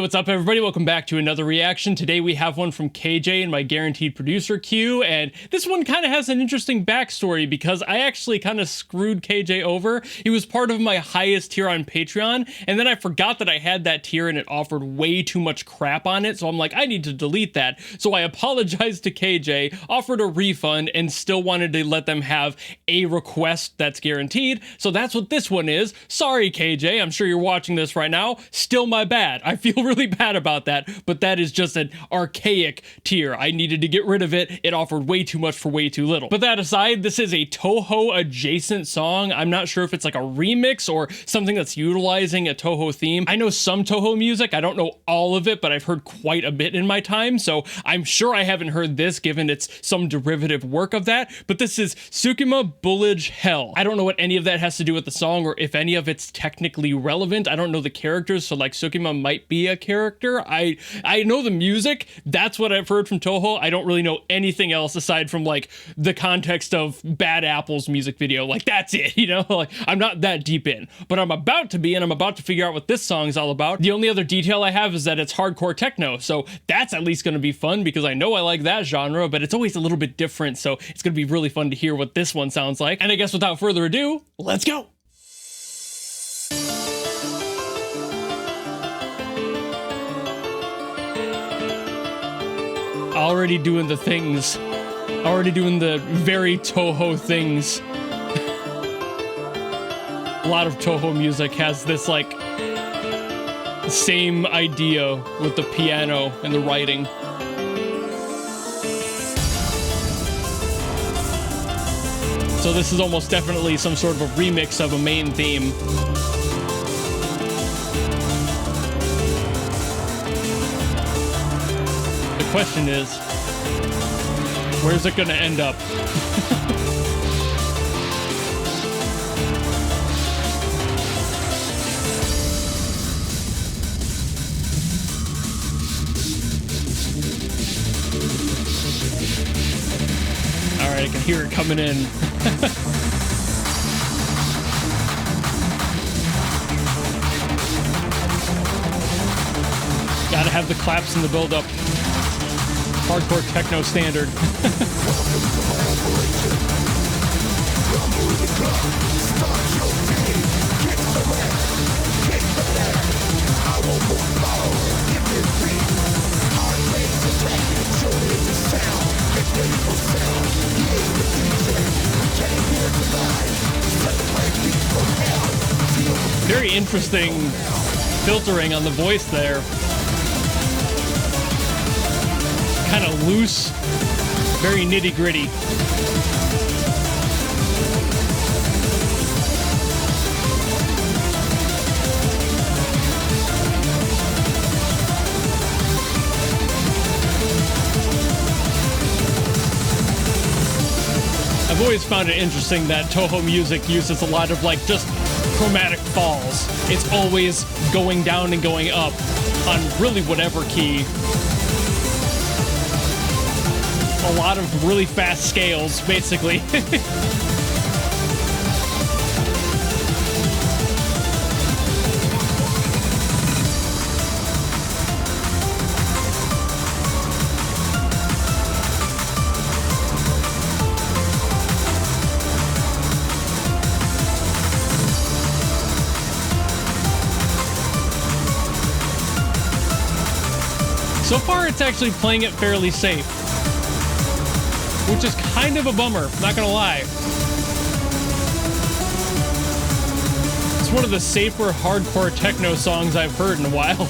what's up everybody? Welcome back to another reaction. Today we have one from KJ in my guaranteed producer queue, and this one kind of has an interesting backstory because I actually kind of screwed KJ over. He was part of my highest tier on Patreon, and then I forgot that I had that tier and it offered way too much crap on it, so I'm like, I need to delete that. So I apologized to KJ, offered a refund, and still wanted to let them have a request that's guaranteed. So that's what this one is. Sorry KJ, I'm sure you're watching this right now. Still my bad. I feel really bad about that, but that is just an archaic tier. I needed to get rid of it. It offered way too much for way too little. But that aside, this is a Toho adjacent song. I'm not sure if it's like a remix or something that's utilizing a Toho theme. I know some Toho music. I don't know all of it, but I've heard quite a bit in my time, so I'm sure I haven't heard this given it's some derivative work of that, but this is SUKIMA-BULLAGE-HELL. I don't know what any of that has to do with the song or if any of it's technically relevant. I don't know the characters, so like Sukima might be a character. I know the music. That's what I've heard from Toho. I don't really know anything else aside from like the context of Bad Apple's music video. Like that's it, you know? Like I'm not that deep in, but I'm about to be, and I'm about to figure out what this song is all about. The only other detail I have is that it's hardcore techno, so that's at least going to be fun because I know I like that genre, but it's always a little bit different, so it's going to be really fun to hear what this one sounds like. And I guess without further ado, let's go! Already doing the things. Already doing the very Toho things. A lot of Toho music has this like same idea with the piano and the writing. So this is almost definitely some sort of a remix of a main theme. The question is, where's it gonna end up? Alright, I can hear it coming in. Gotta have the claps and the build-up. Hardcore techno standard. Very interesting filtering on the voice there. Kind of loose, very nitty-gritty. I've always found it interesting that Toho music uses a lot of like just chromatic falls. It's always going down and going up on really whatever key. A lot of really fast scales, basically. So far, it's actually playing it fairly safe, which is kind of a bummer, not gonna lie. It's one of the safer hardcore techno songs I've heard in a while.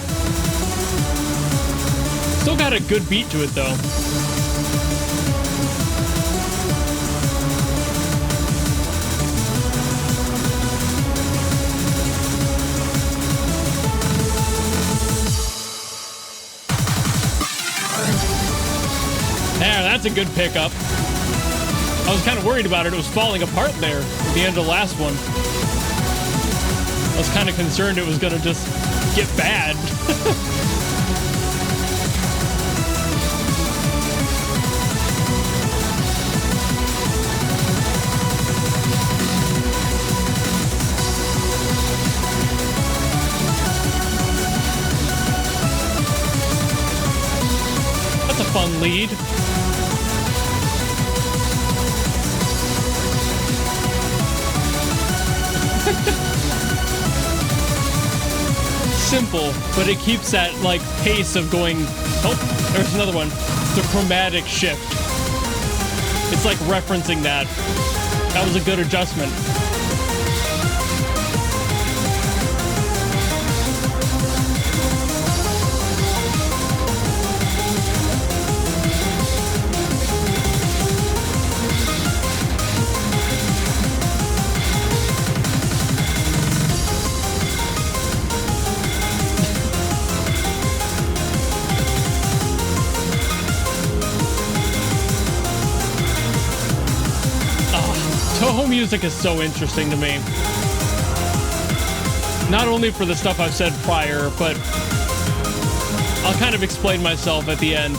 Still got a good beat to it though. Yeah, that's a good pickup. I was kind of worried about it. It was falling apart there at the end of the last one. I was kind of concerned it was going to just get bad. fun lead. Simple, but it keeps that like pace of going. Oh, there's another one. The chromatic shift. It's like referencing that. That was a good adjustment. Toho music is so interesting to me. Not only for the stuff I've said prior, but I'll kind of explain myself at the end.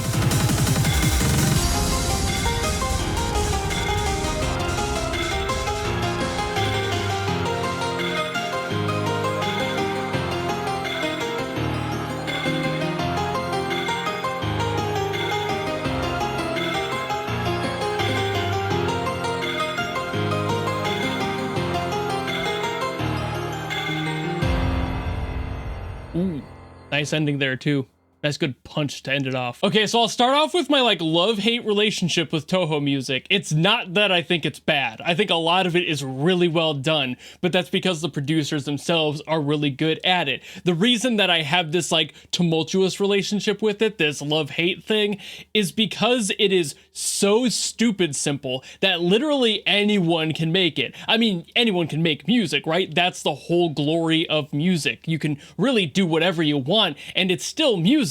Ooh, nice ending there too. Nice good punch to end it off. Okay, so I'll start off with my like love-hate relationship with Toho music. It's not that I think it's bad. I think a lot of it is really well done, but that's because the producers themselves are really good at it. The reason that I have this like tumultuous relationship with it, this love-hate thing, is because it is so stupid simple that literally anyone can make it. I mean, anyone can make music, right? That's the whole glory of music. You can really do whatever you want, and it's still music.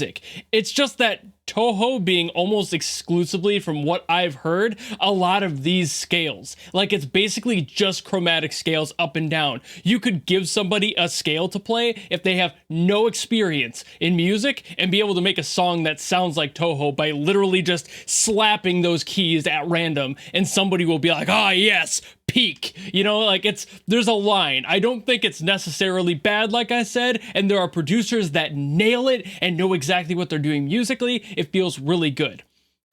It's just that Toho being almost exclusively, from what I've heard, a lot of these scales. Like, it's basically just chromatic scales up and down. You could give somebody a scale to play if they have no experience in music and be able to make a song that sounds like Toho by literally just slapping those keys at random, and somebody will be like, ah, yes, peak. You know, like, there's a line. I don't think it's necessarily bad, like I said, and there are producers that nail it and know exactly what they're doing musically. It feels really good.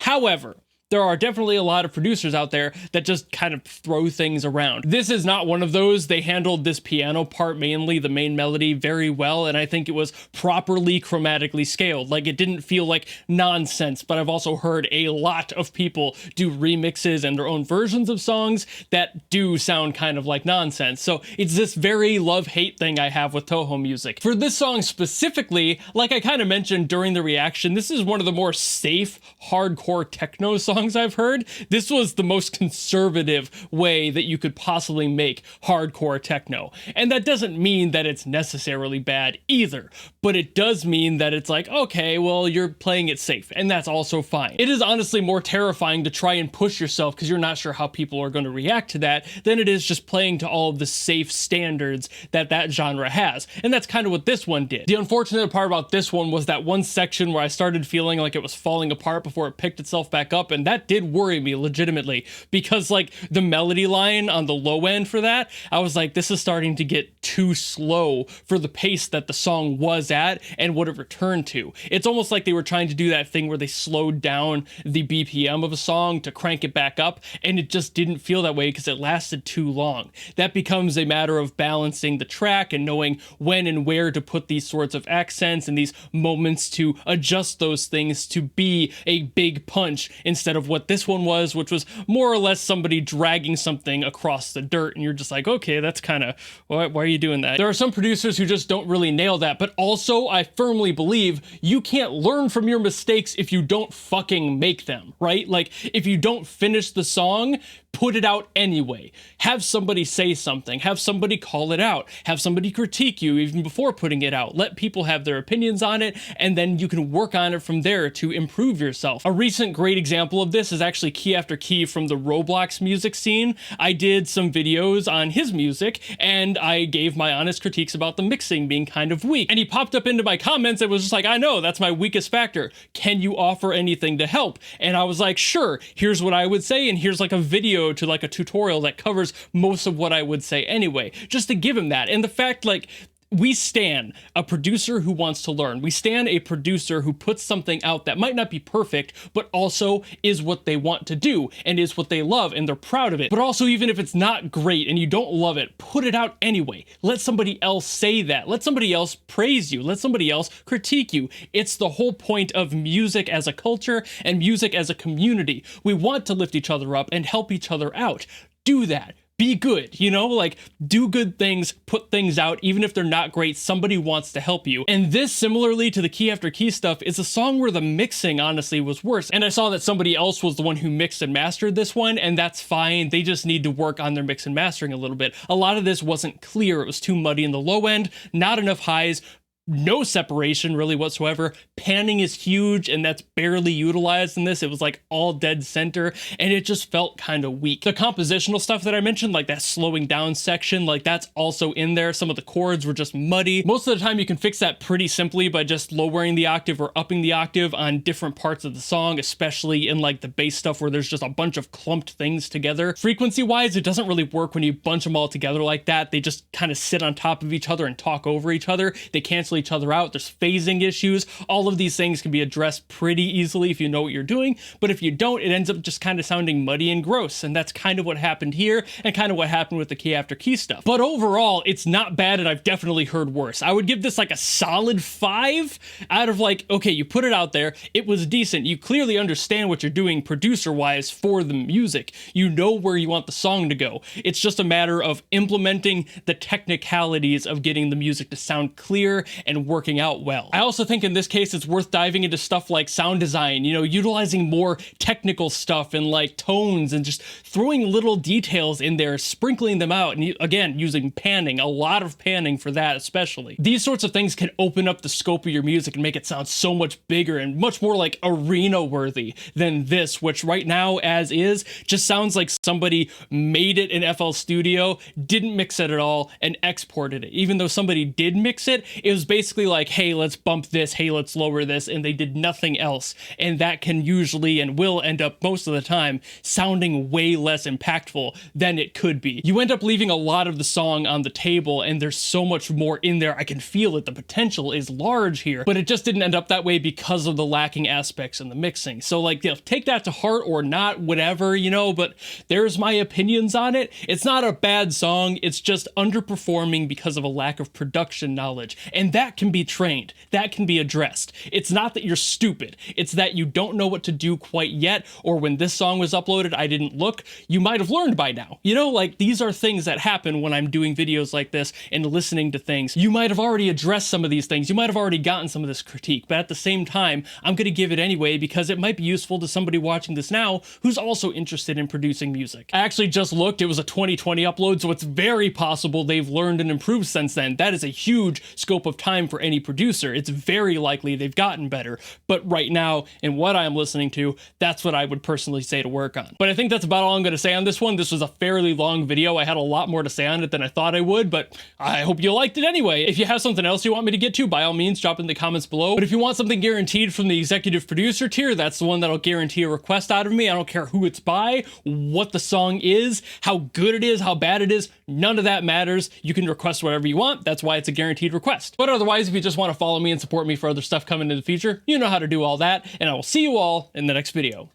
However, there are definitely a lot of producers out there that just kind of throw things around. This is not one of those. They handled this piano part, mainly the main melody, very well, and I think it was properly chromatically scaled. Like, it didn't feel like nonsense, but I've also heard a lot of people do remixes and their own versions of songs that do sound kind of like nonsense. So it's this very love-hate thing I have with Toho music. For this song specifically, like I kind of mentioned during the reaction, this is one of the more safe, hardcore techno songs I've heard. This was the most conservative way that you could possibly make hardcore techno. And that doesn't mean that it's necessarily bad either, but it does mean that it's like, okay, well, you're playing it safe, and that's also fine. It is honestly more terrifying to try and push yourself because you're not sure how people are going to react to that than it is just playing to all of the safe standards that that genre has. And that's kind of what this one did. The unfortunate part about this one was that one section where I started feeling like it was falling apart before it picked itself back up, and that did worry me legitimately, because like the melody line on the low end for that, I was like, this is starting to get too slow for the pace that the song was at and what it returned to. It's almost like they were trying to do that thing where they slowed down the BPM of a song to crank it back up, and it just didn't feel that way because it lasted too long. That becomes a matter of balancing the track and knowing when and where to put these sorts of accents and these moments to adjust those things to be a big punch instead of what this one was, which was more or less somebody dragging something across the dirt, and you're just like, okay, that's kind of, why are you doing that? There are some producers who just don't really nail that, but also I firmly believe you can't learn from your mistakes if you don't fucking make them, right? Like, if you don't finish the song, put it out anyway. Have somebody say something, have somebody call it out, have somebody critique you even before putting it out. Let people have their opinions on it, and then you can work on it from there to improve yourself. A recent great example of this is actually Key After Key from the Roblox music scene. I did some videos on his music, and I gave my honest critiques about the mixing being kind of weak. And he popped up into my comments and was just like, I know, that's my weakest factor. Can you offer anything to help? And I was like, sure, here's what I would say, and here's like a video to like a tutorial that covers most of what I would say anyway, just to give him that. And the fact, like, we stan a producer who wants to learn. We stan a producer who puts something out that might not be perfect, but also is what they want to do and is what they love and they're proud of it. But also, even if it's not great and you don't love it, put it out anyway. Let somebody else say that. Let somebody else praise you. Let somebody else critique you. It's the whole point of music as a culture and music as a community. We want to lift each other up and help each other out. Do that. Be good, you know, like do good things, put things out, even if they're not great, somebody wants to help you. And this, similarly to the key after key stuff, is a song where the mixing honestly was worse. And I saw that somebody else was the one who mixed and mastered this one, and that's fine. They just need to work on their mix and mastering a little bit. A lot of this wasn't clear. It was too muddy in the low end, not enough highs, no separation really whatsoever. Panning is huge, and that's barely utilized in this. It was like all dead center, and it just felt kind of weak. The compositional stuff that I mentioned, like that slowing down section, like that's also in there. Some of the chords were just muddy. Most of the time you can fix that pretty simply by just lowering the octave or upping the octave on different parts of the song, especially in like the bass stuff where there's just a bunch of clumped things together. Frequency wise, it doesn't really work when you bunch them all together like that. They just kind of sit on top of each other and talk over each other. They cancel each other out. There's phasing issues. All of these things can be addressed pretty easily if you know what you're doing, but if you don't, it ends up just kind of sounding muddy and gross, and that's kind of what happened here and kind of what happened with the key after key stuff. But overall, it's not bad, and I've definitely heard worse. I would give this like a solid 5 out of like, okay, you put it out there, it was decent, you clearly understand what you're doing producer-wise for the music, you know where you want the song to go. It's just a matter of implementing the technicalities of getting the music to sound clear and working out well. I also think in this case it's worth diving into stuff like sound design, you know, utilizing more technical stuff and like tones and just throwing little details in there, sprinkling them out, and again, using panning, a lot of panning for that especially. These sorts of things can open up the scope of your music and make it sound so much bigger and much more like arena worthy than this, which right now as is just sounds like somebody made it in FL Studio, didn't mix it at all, and exported it. Even though somebody did mix it, it was basically like, hey, let's bump this, hey, let's lower this, and they did nothing else. And that can usually and will end up most of the time sounding way less impactful than it could be. You end up leaving a lot of the song on the table, and there's so much more in there. I can feel it. The potential is large here, but it just didn't end up that way because of the lacking aspects in the mixing. So like, you know, take that to heart or not, whatever, you know, but there's my opinions on it. It's not a bad song. It's just underperforming because of a lack of production knowledge. And that can be trained. That can be addressed. It's not that you're stupid. It's that you don't know what to do quite yet, or when this song was uploaded, I didn't look. You might have learned by now. You know, like these are things that happen when I'm doing videos like this and listening to things. You might have already addressed some of these things. You might have already gotten some of this critique, but at the same time, I'm going to give it anyway because it might be useful to somebody watching this now who's also interested in producing music. I actually just looked. It was a 2020 upload, so it's very possible they've learned and improved since then. That is a huge scope of time for any producer. It's very likely they've gotten better, but right now, in what I'm listening to, that's what I would personally say to work on. But I think that's about all I'm going to say on this one. This was a fairly long video. I had a lot more to say on it than I thought I would, but I hope you liked it anyway. If you have something else you want me to get to, by all means, drop it in the comments below. But if you want something guaranteed from the executive producer tier, that's the one that'll guarantee a request out of me. I don't care who it's by, what the song is, how good it is, how bad it is, none of that matters. You can request whatever you want. That's why it's a guaranteed request. But otherwise, if you just want to follow me and support me for other stuff coming in the future, you know how to do all that, and I will see you all in the next video.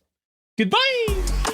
Goodbye!